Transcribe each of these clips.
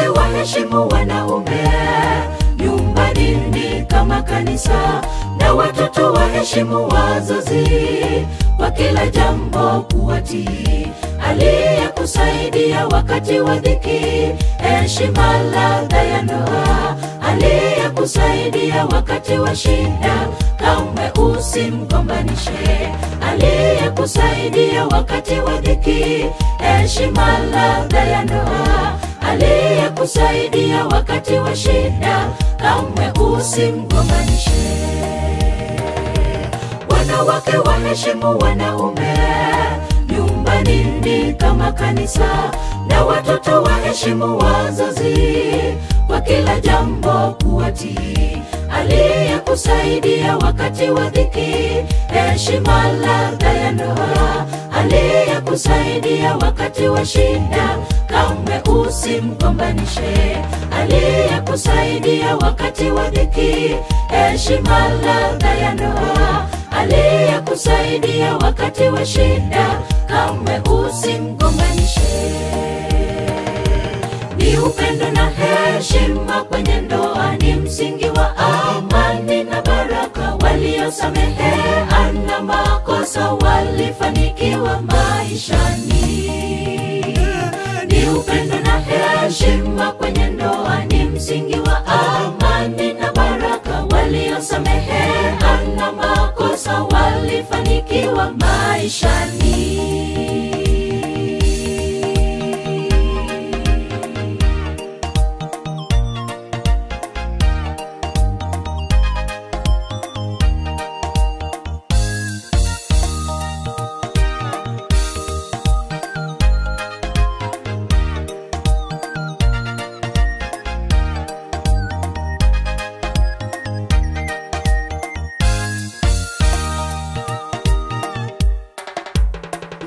Wanawake waheshimu wanaume, nyumbani ni kama kanisa, na watoto waheshimu wazazi, kwa kila jambo kuwatii. Aliyekusaidia wakati wa dhiki, heshima ladha ya ndoa. Aliyekusaidia wakati wa shida, kamwe usimgombanishe. Aliyekusaidia wakati wa dhiki, heshima ladha ya ndoa. Aliyekusaidia wakati wa shida, kamwe usimgombanishe. Wanawake waheshimu wanaume, nyumbani ni kama kanisa, na watoto waheshimu wazazi, kwa kila jambo kuwatii. Aliyekusaidia wakati wa dhiki, heshima ladha ya ndoa. Aliyekusaidia wakati wa shida, kamwe usimgombanishe. Aliyekusaidia wakati wa dhiki, heshima ladha ya ndoa. Aliyekusaidia wakati wa shida, kamwe usimgombanishe. Ni upendo na heshima kwenye ndoa, ni msingi wa amani na baraka. Waliosameheana makosa walifanikiwa maishani. Ni upendo na heshima kwenye ndoa, ni msingi wa amani na baraka. Waliosameheana makosa walifanikiwa maishani.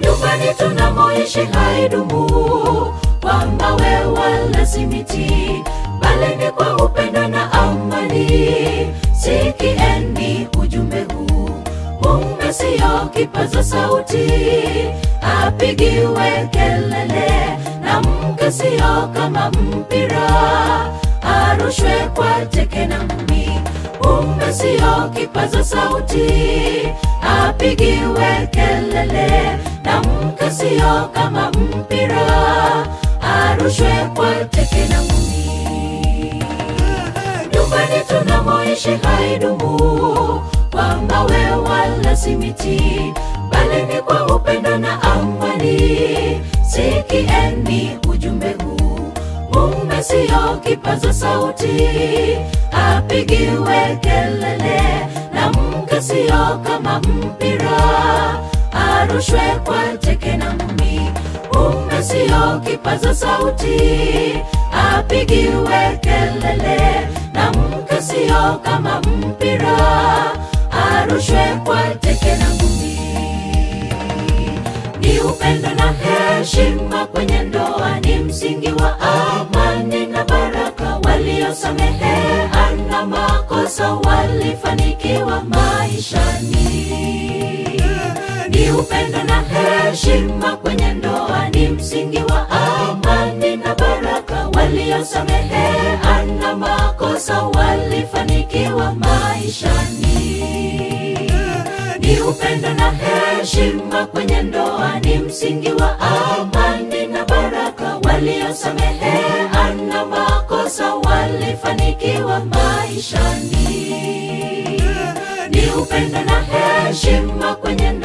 Nyumbani tunamoishi haidumu kwa mawe wala simiti, bali ni kwa upendo na amani. Sikieni ujumbe huu, mume sio kipaza sauti apigiwe kelele, na mke sio kama mpira arushwe kwa teke na ngumi. Mume sio kipaza sauti apigiwe kelele, na mke sio kama mpira arushwe kwa teke na ngumi. Nyumbani tunamoishi haidumu kwa mawe wala simiti, bali ni kwa upendo na amani. Sikieni ujumbe huu, mume sio kipaza sauti apigiwe kelele, na mke sio kama mpira arushwe kwa teke na ngumi. Mume sio kipaza sauti apigiwe kelele, na mke sio kama mpira arushwe kwa teke na ngumi. Ni upendo na heshima kwenye ndoa, ni msingi wa amani na baraka. Waliosameheana makosa walifanikiwa maishani. Ni upendo na heshima kwenye ndoa, ni msingi wa amani na baraka. Waliosameheana makosa walifanikiwa maishani. Ni upendo na heshima kwenye ndoa, ni msingi wa amani na baraka. Waliosameheana makosa walifanikiwa maishani. Ni upendo na heshima kwenye ndoa.